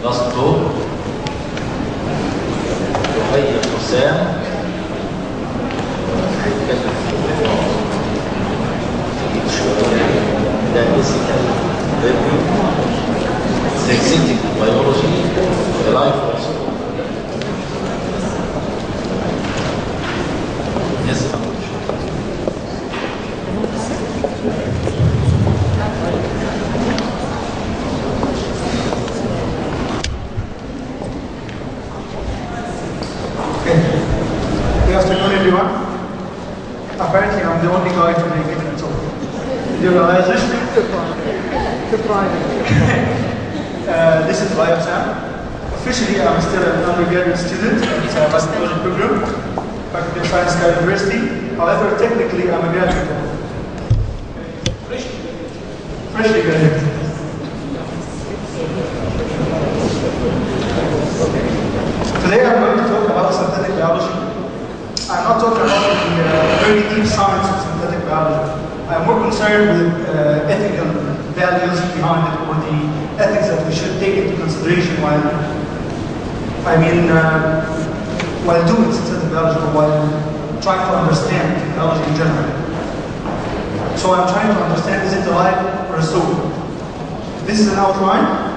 last talk. حسام هيتكلم ده physical review, synthetic biology, the life also. Yes, Good afternoon, everyone. Apparently, I'm the only guy to make it at all. Did you realize this? This is Sam. Officially, I'm still an undergraduate student at the Zoology program, Faculty of Science, Cairo University. However, technically, I'm a graduate. Freshly graduated. Today, I'm going to talk about synthetic biology. I'm not talking about the very deep science of synthetic biology. I'm more concerned with ethical values behind it, or the ethics that we should take into consideration while doing synthetic biology, or while trying to understand biology in general. So I'm trying to understand, is it alive or a soul? This is an outline.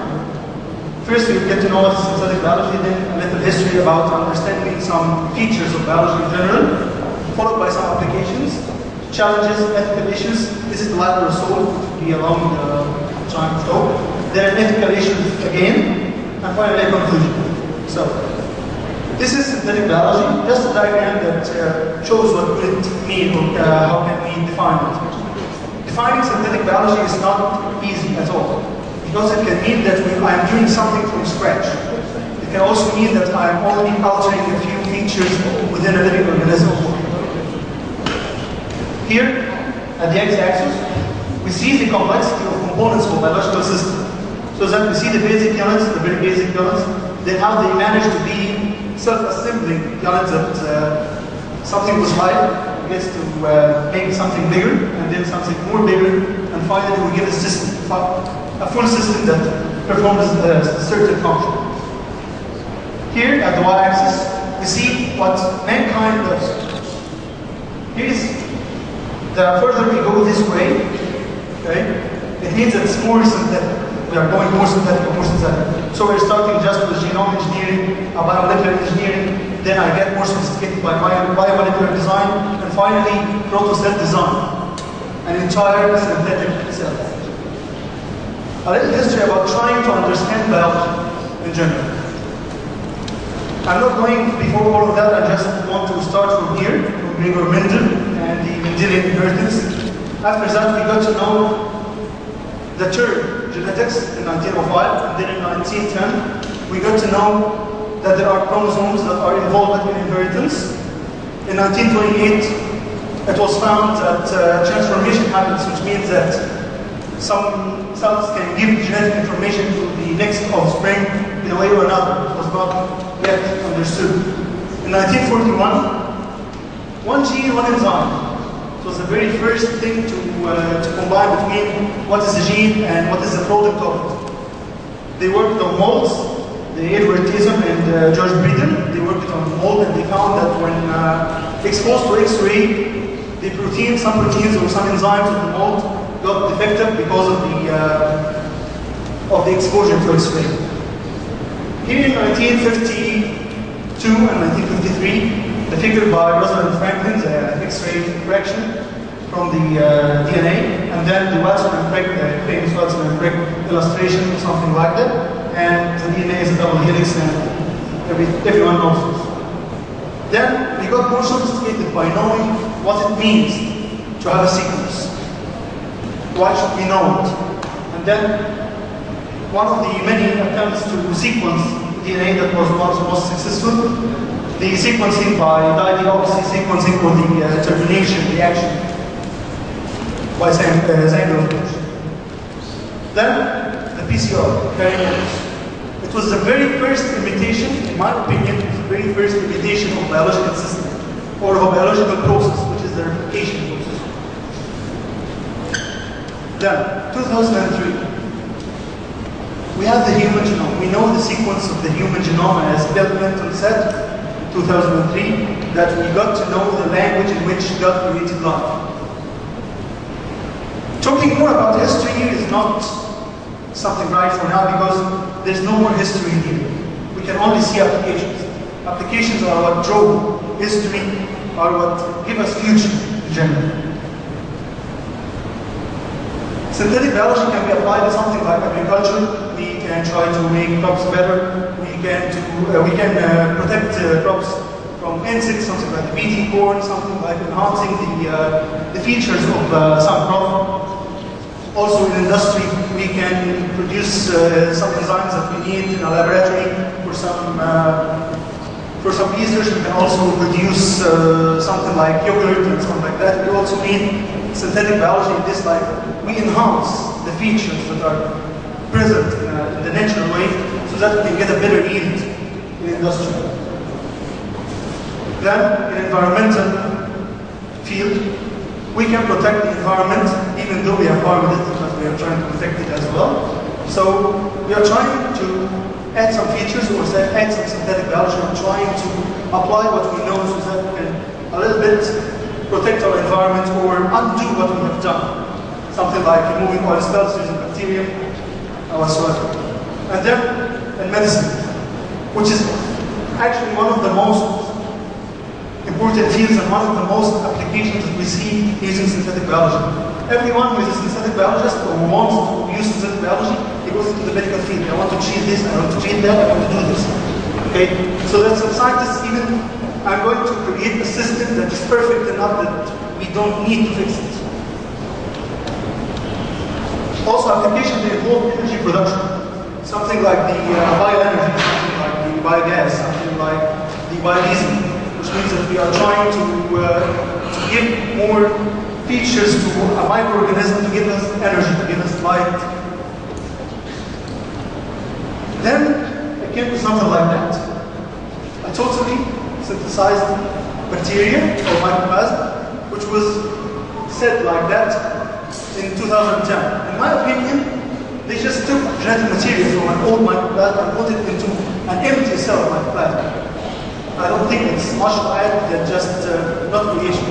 First, we get to know what is synthetic biology, then a little history about understanding some features of biology in general, followed by some applications, challenges, ethical issues. Is it alive or a soul? Be along the time flow. Then ethical issues again, and finally a conclusion. So, this is synthetic biology, just a diagram that shows what would it mean, or how can we define it. Defining synthetic biology is not easy at all. Because it can mean that I am doing something from scratch. It can also mean that I am only altering a few features within a living organism. Here, at the x-axis, we see the complexity of components of a biological system. So that we see the basic units, the very basic units, then how they manage to be self-assembling units that something was live, gets to make something bigger, and then something more bigger, and finally we get a system. A full system that performs a certain function. Here at the y-axis, we see what mankind does. Here is the further we go this way, okay, it means that it's more synthetic. We are going more synthetic and more synthetic. So we're starting just with genome engineering, biomolecular engineering, then I get more sophisticated by biomolecular design, and finally proto-cell design, an entire synthetic cell. A little history about trying to understand biology in general. I'm not going before all of that, I just want to start from here, from Gregor Mendel and the Mendelian inheritance. After that, we got to know the term genetics in 1905, and then in 1910, we got to know that there are chromosomes that are involved in inheritance. In 1928, it was found that transformation happens, which means that some cells can give genetic information to the next offspring in a way or another. It was not yet understood. In 1941, one gene, one enzyme. It was the very first thing to combine between what is the gene and what is the product of it. They worked on molds. Edward Tism and George Breeden, they worked on mold, and they found that when exposed to X-ray, some proteins or some enzymes of the mold got defective because of the exposure to X-ray. Here in 1952 and 1953, the figure by Rosalind Franklin, the X-ray fraction from the DNA, and then the Watson and Crick, the famous Watson and Crick illustration, something like that. And the DNA is a double helix, and everyone knows this. Then we got more sophisticated by knowing what it means to have a sequence. Why should we know it? And then one of the many attempts to sequence DNA that was one of the most successful, the sequencing by dideoxy sequencing, or the termination reaction by Zamalek. Then the PCR, it was the very first imitation, in my opinion, it was the very first imitation of biological system, or of a biological process, which is the replication process. Then, 2003. We have the human genome. We know the sequence of the human genome, and as Bill Clinton said in 2003, that we got to know the language in which God created life. Talking more about history is not something right for now because there's no more history here. We can only see applications. Applications are what drove history, are what give us future in general. Synthetic biology can be applied to something like agriculture. We can try to make crops better. We can protect crops from insects, something like beating corn, something like enhancing the features of some crop. Also in industry, we can produce some enzymes that we need in a laboratory for some research. We can also produce something like yogurt and something like that. We also need synthetic biology in this life. We enhance the features that are present in the natural way so that we can get a better yield in industry. Then, in environmental field, we can protect the environment even though we have harmed it because we are trying to protect it as well. So, we are trying to add some features or add some synthetic biology. We're trying to apply what we know so that we can a little bit protect our environment or undo what we have done. Something like removing oil spills using bacteria or whatsoever. And then, in medicine, which is actually one of the most important fields and one of the most applications that we see using synthetic biology. Everyone who is a synthetic biologist or who wants to use synthetic biology, he goes into the medical field. I want to treat this, I want to treat that, I want to do this. Okay? So that some scientists even are going to create a system that is perfect enough that we don't need to fix it. Also, applications that involve energy production. Something like the bioenergy, something like the biogas, something like the biodiesel, which means that we are trying to give more features to a microorganism to give us energy, to give us light. Then, I came to something like that. A totally synthesized bacteria or mycoplasma, which was said like that in 2010. In my opinion, they just took genetic material from an old mycoplasma and put it into an empty cell of mycoplasma. I don't think it's much to add than just not creation.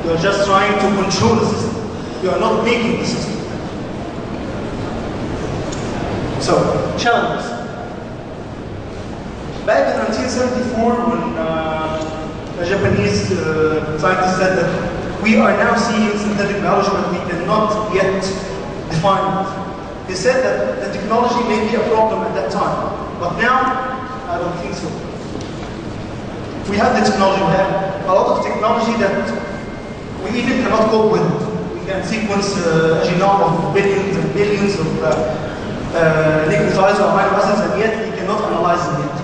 You are just trying to control the system. You are not making the system. So, challenges. Back in 1974, when a Japanese scientist said that we are now seeing synthetic biology, but we cannot yet define it. He said that the technology may be a problem at that time, but now, I don't think so. We have the technology, we have a lot of technology that we even cannot cope with. We can sequence a genome of billions and billions of nucleotides or amino acids, and yet we cannot analyze them yet.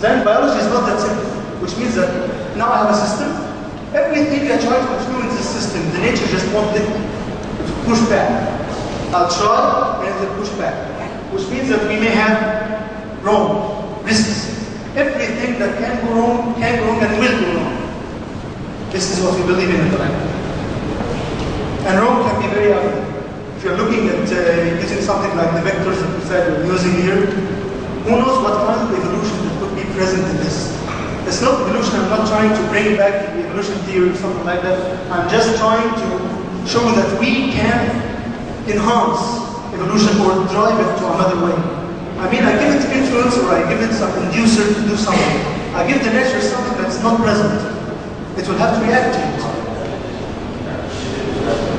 Then biology is not that simple, which means that now I have a system. Everything I try to influence the system, the nature just wants it to push back. I'll try and it will push back, which means that we may have wrong risks. Everything that can go wrong and will go wrong. This is what we believe in the life. And wrong can be very ugly. If you're looking at using something like the vectors that we said we're using here, who knows what kind of evolution that could be present in this? It's not evolution. I'm not trying to bring back the evolution theory or something like that. I'm just trying to show that we can enhance evolution or drive it to another way. I mean, I give it influence or I give it some inducer to do something. I give the nature something that's not present. It will have to react to it.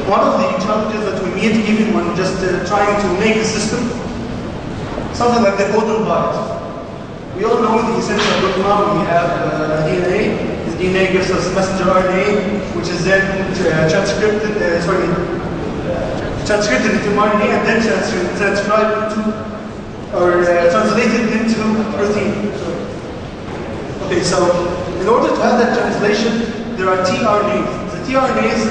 One of the challenges that we meet even when just trying to make a system, something like the codon bias. We all know the essential protein. We have DNA. The DNA gives us messenger RNA, which is then transcribed into RNA and then transcribed into or translated into protein. Okay, so in order to have that translation, there are tRNAs. The tRNAs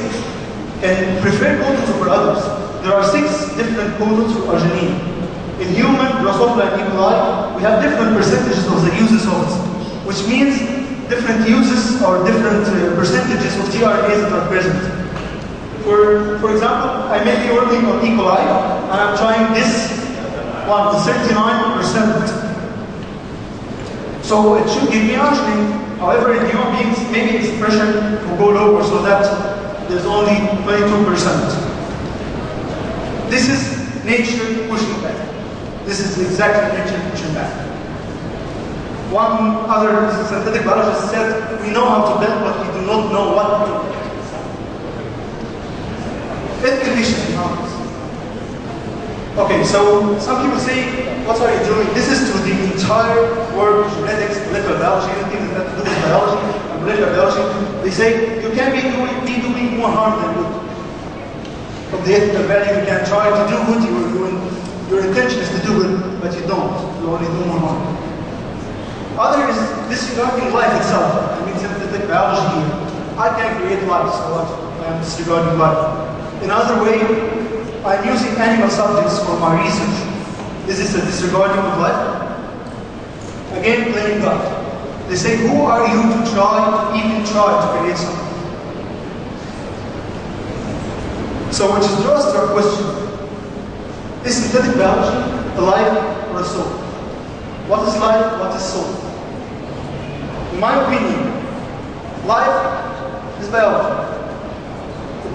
can prefer codons over others. There are 6 different codons for arginine. In human, Drosophila and E. coli, we have different percentages of the uses of it, which means different uses or different percentages of tRNAs that are present. For example, I may be working on E. coli, and I'm trying this one, 39%. So it should give me actually, however, in human beings, maybe expression will go lower so that there's only 22%. This is nature pushing back. This is exactly nature pushing back. One other synthetic biologist said, we know how to bend, but we do not know what to do. It's conditioning. Okay, so some people say, what are you doing? This is to the entire world, genetics, molecular biology, anything that has to do with biology, and molecular biology. They say, you can be doing more harm than good. From the ethical value, you can try to do good, your intention is to do good, but you don't. You only do more harm. Other is disregarding life itself. I mean, synthetic biology here. I can create life, so I'm disregarding life. In other way, I'm using animal subjects for my research. Is this a disregarding of life? Again, blaming God. They say, who are you to even try to create something? So which draws to our question. Is synthetic biology a life or a soul? What is life? What is soul? In my opinion, life is biology.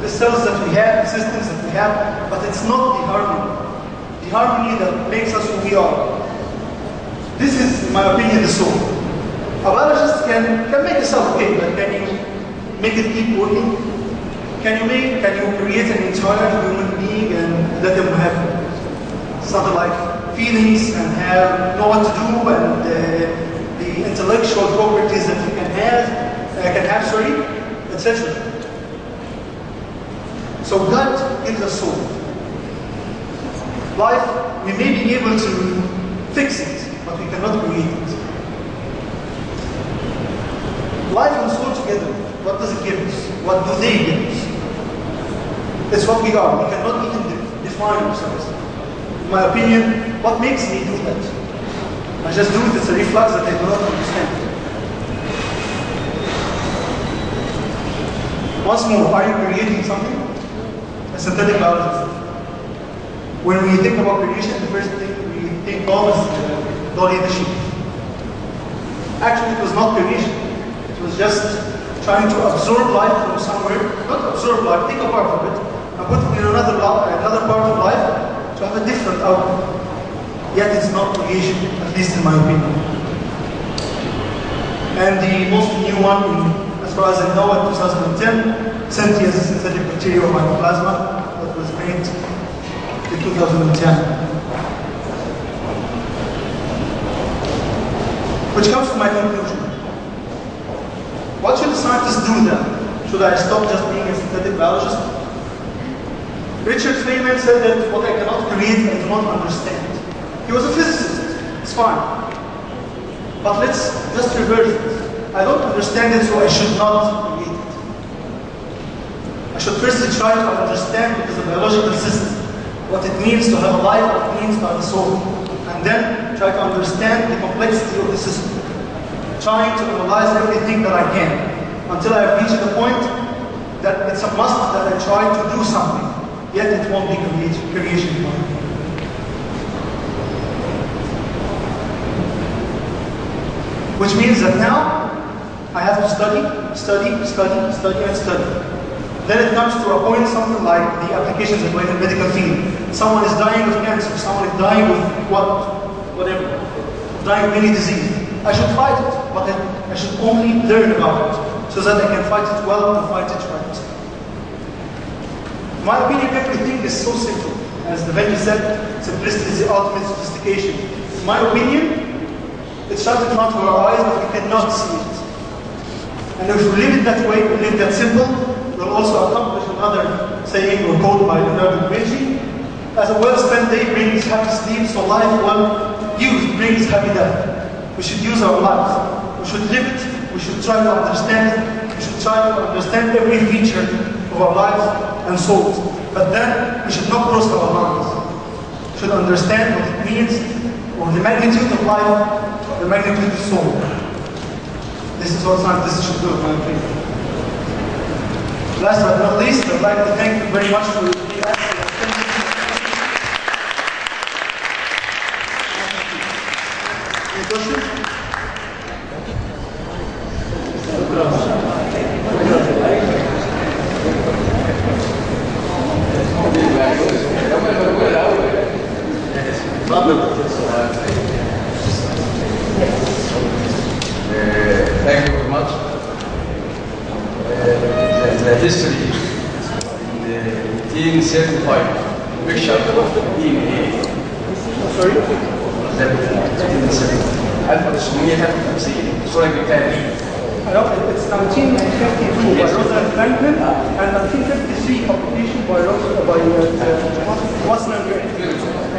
The cells that we have, the systems that we have, but it's not the harmony. The harmony that makes us who we are. This is, in my opinion, the soul. A biologist can make a cell, okay, but can you make it keep working? Can you create an entire human being and let them have something like feelings and know what to do and the intellectual properties that you can have, etc. So God gives us soul. Life, we may be able to fix it, but we cannot create it. Life and soul together, what does it give us? What do they give us? It's what we are. We cannot even define ourselves. In my opinion, what makes me do that? I just do it, it's a reflex that I do not understand. Once more, are you creating something? A synthetic biologist. When we think about creation, the first thing we think of is Dolly the sheep. Actually, it was not creation. It was just trying to absorb life from somewhere, not absorb life, take a part of it, and put it in another part of life to have a different outcome. Yet it's not creation, at least in my opinion. And the most new one, as far as I know, in 2010, Sentience synthetic bacterial mycoplasma that was made in 2010. Which comes to my conclusion. What should the scientists do then? Should I stop just being a synthetic biologist? Richard Feynman said that what I cannot create, I do not understand. He was a physicist, it's fine. But let's just reverse it. I don't understand it, so I should not create it. I should first try to understand what is a biological system, what it means to have a life, what it means to have a soul, and then try to understand the complexity of the system, trying to analyze everything that I can, until I have reached the point that it's a must that I try to do something, yet it won't be creation for me. Which means that now I have to study. Then it comes to a point, something like the applications that were in the medical field. Someone is dying of cancer, someone is dying of whatever, dying of any disease. I should fight it, but I should only learn about it, so that I can fight it well and fight it right. In my opinion, everything is so simple. As the Benji said, simplicity is the ultimate sophistication. In my opinion, it's right in front of our eyes, but we cannot see it. And if we live it that way, we live that simple, we'll also accomplish another saying or quote by Leonardo da Vinci. As a well-spent day brings happy sleep, so life well used brings happy death. We should use our lives. We should live it. We should try to understand it. We should try to understand every feature of our lives and souls. But then, we should not cross our lines. We should understand what it means, or the magnitude of life, the magnitude of soul. This is what scientists should do, in my opinion. Last but not least, I'd like to thank you very much for being asked. Any questions? Thank you very much. The history in 1835 picture DNA. Sorry? 1953 الصورة جبتها دي. It's 1952 by Rosalind Franklin and 1953 publication by Watson and Gray.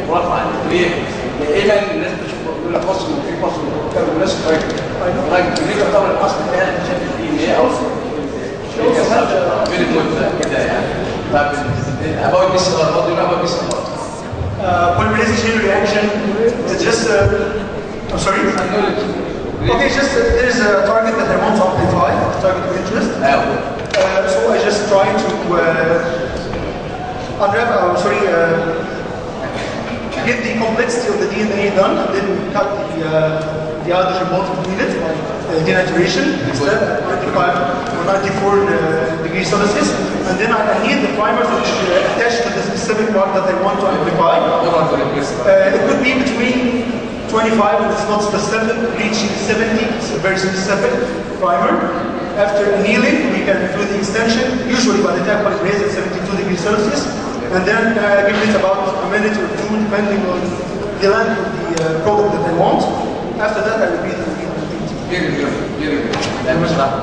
برافو عليك. ليه؟ دائما الناس بتشوف يقول لك فصل وفي فصل وكانوا الناس فاكره. لكن ليه طبعا الاصل ده شكل الدي ان ايه او فيري جود كده يعني. طب about this or what do you know about this? Polymerase chain reaction. It's just I'm sorry. Okay, just there's a target that I want to amplify, target of interest. So I just try to unravel. Get the complexity of the DNA done, and then cut the hydrogen bond between it by denaturation, instead at 95 or 94 degrees Celsius, and then I need the primers which attach to the specific part that I want to amplify. It could be between 25, if it's not specific, reaching 70, it's a very specific primer. After annealing, we can do the extension, usually by the tap polymerase at 72 degrees Celsius, and then give it about a minute or two, depending on the length of the product that I want. After that, I will be the Very good. That was that.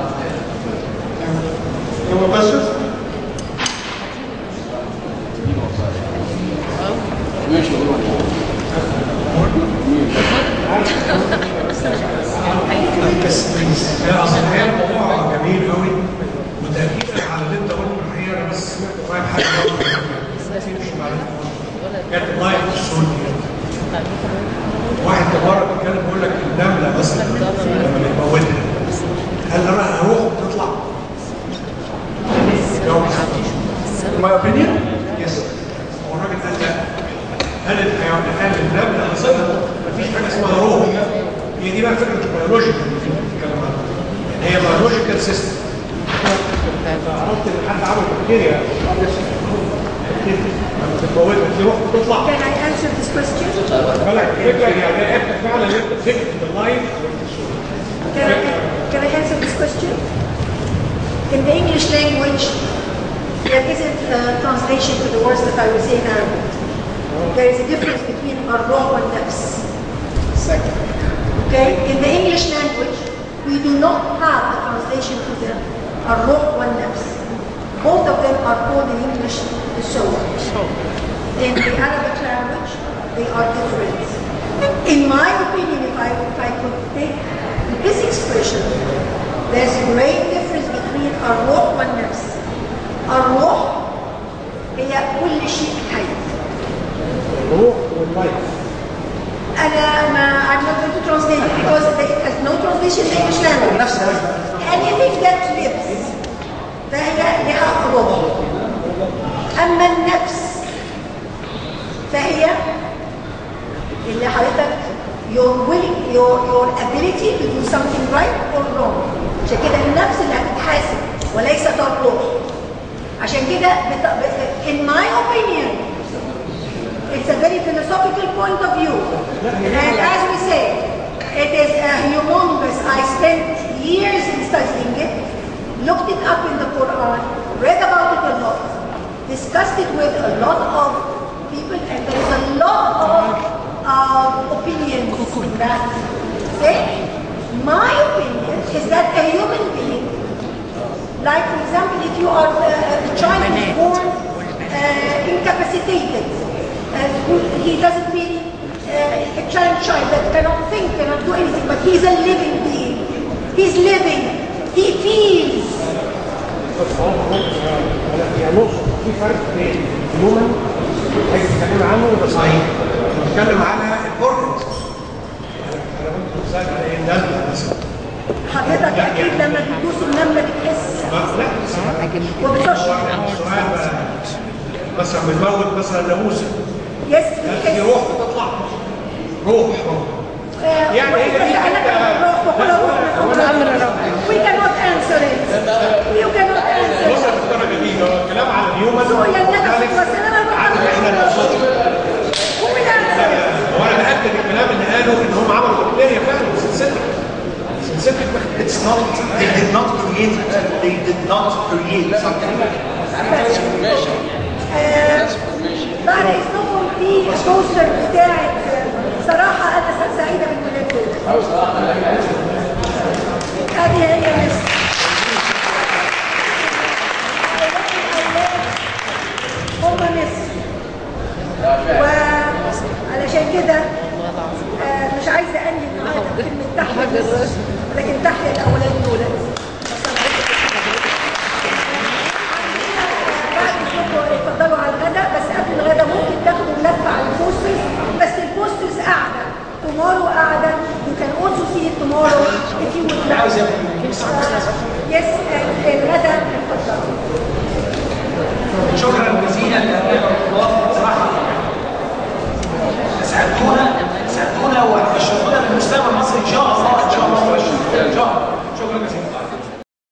Any more questions? هي الموضوع جميل قوي وتأكيدا على اللي انت قلته الحقيقه انا بس فاهم حاجه مش معرفه كانت لايف في الشغل واحد مره بيتكلم بيقول لك النمله مثلا لما بتموتها هل انا هروح وتطلع؟ لو ما سالتيش In my opinion, yes. هو الراجل قال لا هل الحيوان هل النمله اصلا مفيش حاجه اسمها روح هي دي بقى فكره البيولوجيكال اللي بنتكلم عنها هي بيولوجيكال سيستم عرفت ان حد عمل بكتيريا لما تتموتها تروح تطلع Can I answer this question? بالك فكره يعني انت فعلا انت فكره اللايف Can I answer this question? In the English language, there isn't a translation to the words that I will say in Arabic. There is a difference between ar-ruh and nafs. Okay? In the English language, we do not have a translation to the ar-ruh and nafs. Both of them are called in English the soul. In the Arabic language, they are different. In my opinion, if I could take this expression, there's a great difference between ar-ruh and nafs. ar-ruh هي كل شيء حي. الروح واللايف I'm not going to translate it because it has no translation in English language. Anything that lives فهي لها روح. أما النفس فهي اللي حضرتك your ability to do something right or wrong. عشان كده النفس اللي هتتحاسب وليست الروح. عشان كده in my opinion it's a very philosophical point of view. And as we say, it is a humongous, I spent years in studying it, looked it up in the Quran, read about it a lot, discussed it with a lot of people, and there is a lot of opinions in that. Okay? My opinion is that a human being, like for example, if you are a child who's born incapacitated, he doesn't really, a child that cannot think, cannot do anything, but he's a living being. He's living. He feels. يعني في فرق بين الهيومن اللي بنتكلم عنه وده صحيح بنتكلم على الاورجنز انا كنت بسال على ايه النمله مثلا حضرتك اكيد لما بتدوس النمله بتحس لا وبتشعر السؤال مثلا بنموت مثلا ناموسه يس في روح بتطلع روح يعني هي دي We cannot answer it. You cannot answer بص it. الدرجه دي الكلام على الهيومن So عن احنا Who will answer it? هو انا باكد الكلام اللي قالوا ان هم عملوا بكتيريا فعلا سنسيتك It's not, they did not create it. They did not create something. بعد اذنكم في البوستر بتاعت صراحه انا سعيده بالولاد دول. هذه هي مصر. هم مصر. وعلشان كده مش عايزه انهي النهارده بكلمه تحيا مصر، لكن تحيا الاولاد دول. اتفضلوا على الغداء، بس قبل الغداء ممكن تاخدوا اللفه على البوسترز، بس البوسترز قاعده tomorrow قاعده. You can also see it tomorrow if you would like. Yes, الغداء اتفضلوا.